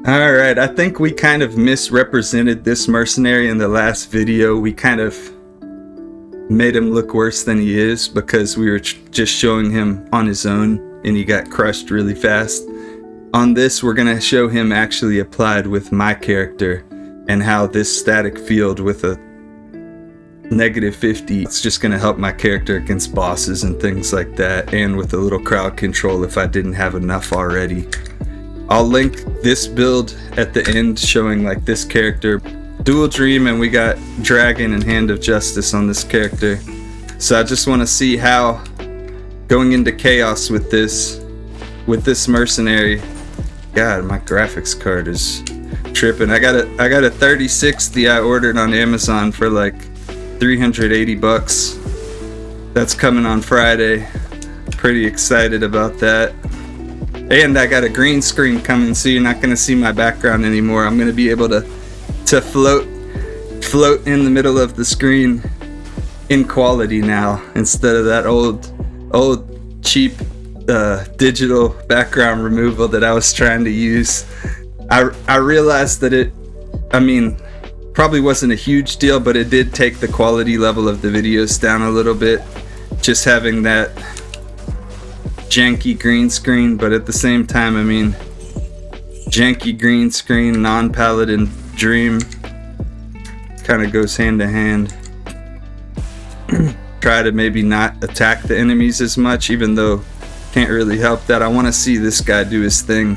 Alright, I think we kind of misrepresented this mercenary in the last video. We kind of made him look worse than he is because we were just showing him on his own and he got crushed really fast. On this, we're going to show him actually applied with my character and how this static field with a -50, it's just going to help my character against bosses and things like that, and with a little crowd control if I didn't have enough already. I'll link this build at the end showing like this character, Dual Dream, and we got Dragon and Hand of Justice on this character. So I just want to see how going into Chaos with this mercenary. God, my graphics card is tripping. I got a 3060 I ordered on Amazon for like 380 bucks. That's coming on Friday. Pretty excited about that. And I got a green screen coming, so you're not going to see my background anymore. I'm going to be able to float in the middle of the screen in quality now, instead of that old cheap digital background removal that I was trying to use. I realized that probably wasn't a huge deal, but it did take the quality level of the videos down a little bit, just having that janky green screen. But at the same time, janky green screen, non-paladin Dream kind of goes hand to hand. Try to maybe not attack the enemies as much, even though can't really help that. I want to see this guy do his thing.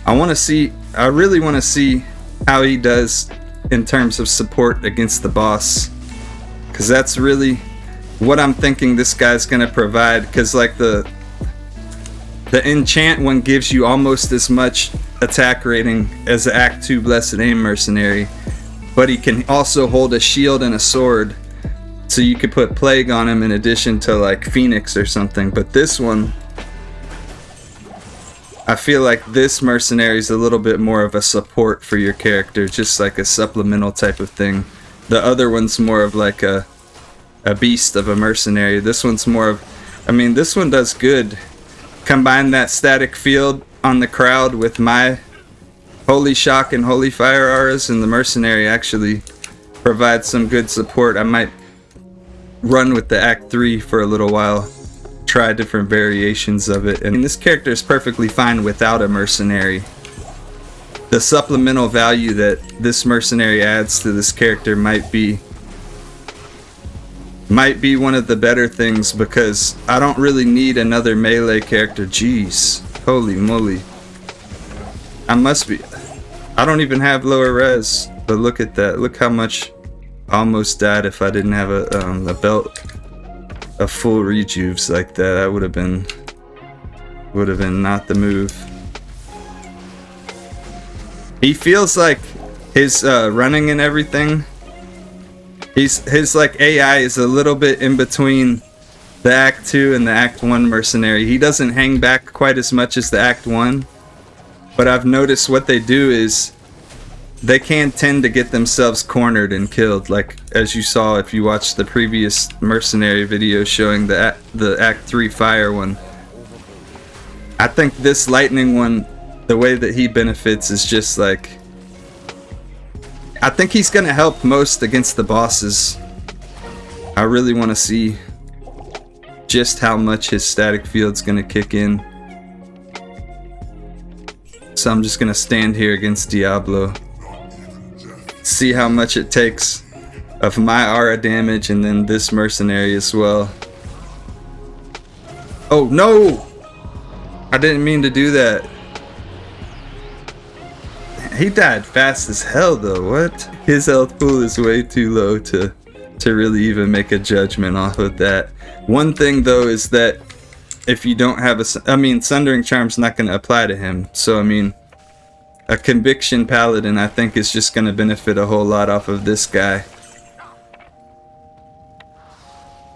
I really want to see how he does in terms of support against the boss, because that's really what I'm thinking this guy's going to provide. Because like the enchant one gives you almost as much attack rating as the Act 2 Blessed Aim mercenary, but he can also hold a shield and a sword, so you could put Plague on him in addition to like Phoenix or something. But this one, I feel like this mercenary is a little bit more of a support for your character, just like a supplemental type of thing. The other one's more of like a beast of a mercenary. This one's more of, this one does good. Combine that static field on the crowd with my Holy Shock and Holy Fire auras, and the mercenary actually provides some good support. I might run with the Act 3 for a little while, try different variations of it. And this character is perfectly fine without a mercenary. The supplemental value that this mercenary adds to this character might be one of the better things, because I don't really need another melee character. Jeez, holy moly. I don't even have lower res, but look at that. Look how much I almost died if I didn't have a belt of full rejuves like that. That would have been not the move. He feels like his running and everything, his like AI is a little bit in between the Act 2 and the Act 1 mercenary. He doesn't hang back quite as much as the Act 1, but I've noticed what they do is they can tend to get themselves cornered and killed, like as you saw if you watched the previous mercenary video showing the Act 3 fire one. I think this lightning one, the way that he benefits is just like, I think he's gonna help most against the bosses. I really want to see just how much his static field's gonna kick in. So I'm just gonna stand here against Diablo, see how much it takes of my aura damage, and then this mercenary as well. Oh no! I didn't mean to do that. He died fast as hell though. What? His health pool is way too low to really even make a judgment off of that. One thing though is that if you don't have Sundering Charm's not going to apply to him. So a Conviction Paladin I think is just going to benefit a whole lot off of this guy.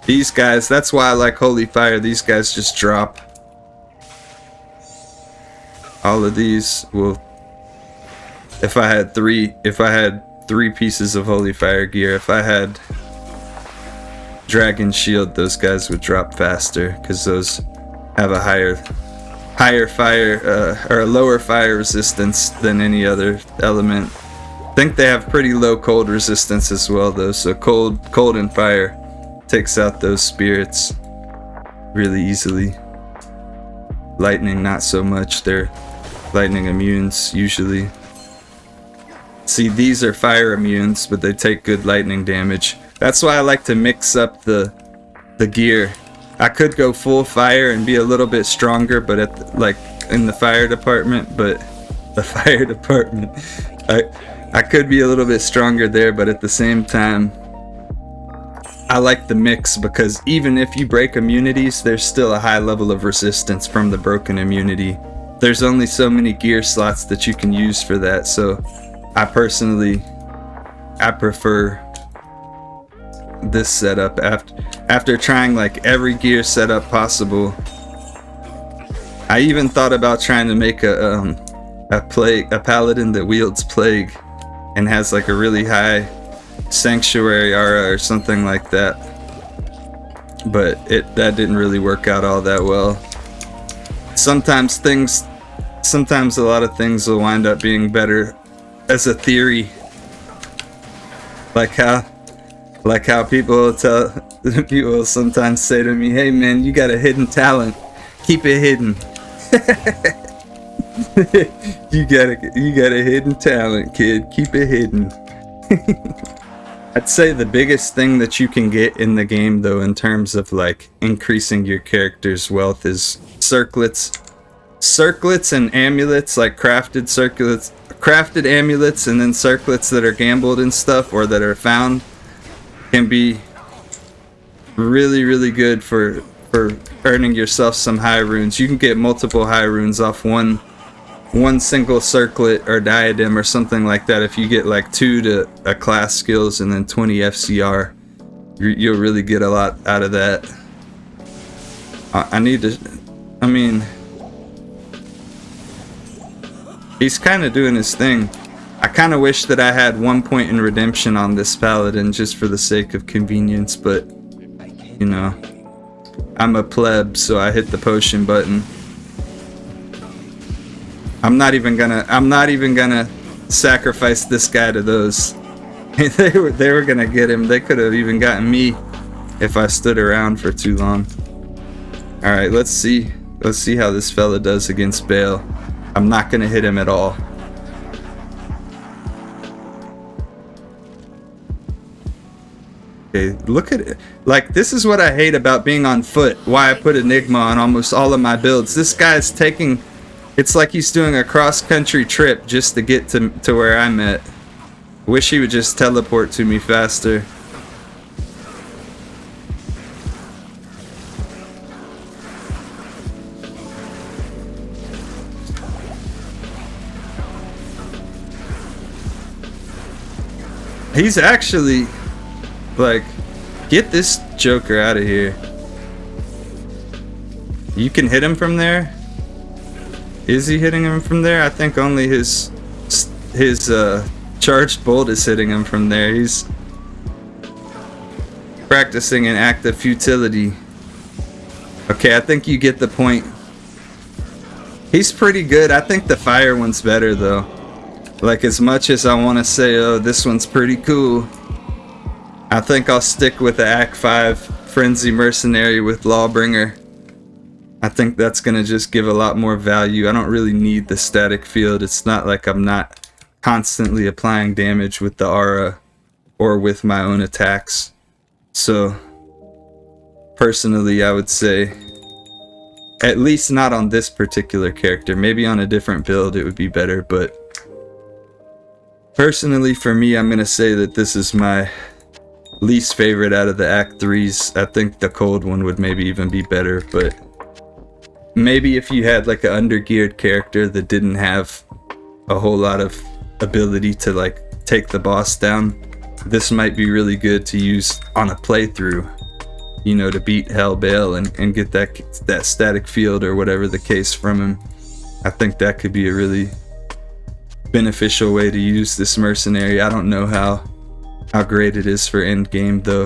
These guys, that's why I like Holy Fire. These guys just drop. All of these will, if I had three pieces of Holy Fire gear, if I had Dragon Shield, those guys would drop faster, because those have a higher fire or a lower fire resistance than any other element. I think they have pretty low cold resistance as well though, so cold and fire takes out those spirits really easily. Lightning not so much, they're lightning immunes usually. See, these are fire immunes, but they take good lightning damage. That's why I like to mix up the gear. I could go full fire and be a little bit stronger, but like in the fire department, I could be a little bit stronger there, but at the same time, I like the mix because even if you break immunities, there's still a high level of resistance from the broken immunity. There's only so many gear slots that you can use for that, so I prefer this setup after trying like every gear setup possible. I even thought about trying to make a paladin that wields plague and has like a really high sanctuary aura or something like that, but that didn't really work out all that well. Sometimes a lot of things will wind up being better as a theory, like how people sometimes say to me, "Hey man, you got a hidden talent, keep it hidden." you got a hidden talent, kid, keep it hidden. I'd say the biggest thing that you can get in the game though in terms of like increasing your character's wealth is circlets and amulets, like crafted amulets and then circlets that are gambled and stuff or that are found can be really, really good for earning yourself some high runes. You can get multiple high runes off one single circlet or diadem or something like that. If you get like 2 to a class skills and then 20 FCR, you'll really get a lot out of that. He's kind of doing his thing. I kind of wish that I had 1 point in redemption on this paladin just for the sake of convenience, but you know, I'm a pleb, so I hit the potion button. I'm not even gonna sacrifice this guy to those. they were gonna get him. They could have even gotten me if I stood around for too long. All right, let's see how this fella does against Bale. I'm not gonna hit him at all. Okay, look at it. Like, this is what I hate about being on foot. Why I put Enigma on almost all of my builds. This guy's taking... It's like he's doing a cross-country trip just to get to where I'm at. Wish he would just teleport to me faster. He's actually... Like, get this Joker out of here. You can hit him from there? Is he hitting him from there? I think only his charged bolt is hitting him from there. He's practicing an act of futility. Okay, I think you get the point. He's pretty good. I think the fire one's better though. Like, as much as I want to say, oh, this one's pretty cool, I think I'll stick with the Act 5 Frenzy Mercenary with Lawbringer. I think that's going to just give a lot more value. I don't really need the static field. It's not like I'm not constantly applying damage with the aura or with my own attacks. So, personally, I would say, at least not on this particular character. Maybe on a different build it would be better, but personally for me, I'm going to say that this is my least favorite out of the Act 3s. I think the cold one would maybe even be better, but maybe if you had like an undergeared character that didn't have a whole lot of ability to like take the boss down, this might be really good to use on a playthrough, you know, to beat Hell Bale and get that static field or whatever the case from him. I think that could be a really beneficial way to use this mercenary. I don't know how great it is for end game though.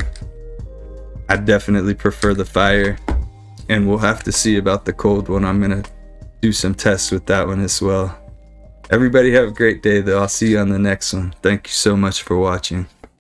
I definitely prefer the fire. and we'll have to see about the cold one. I'm gonna do some tests with that one as well. Everybody have a great day though. I'll see you on the next one. Thank you so much for watching.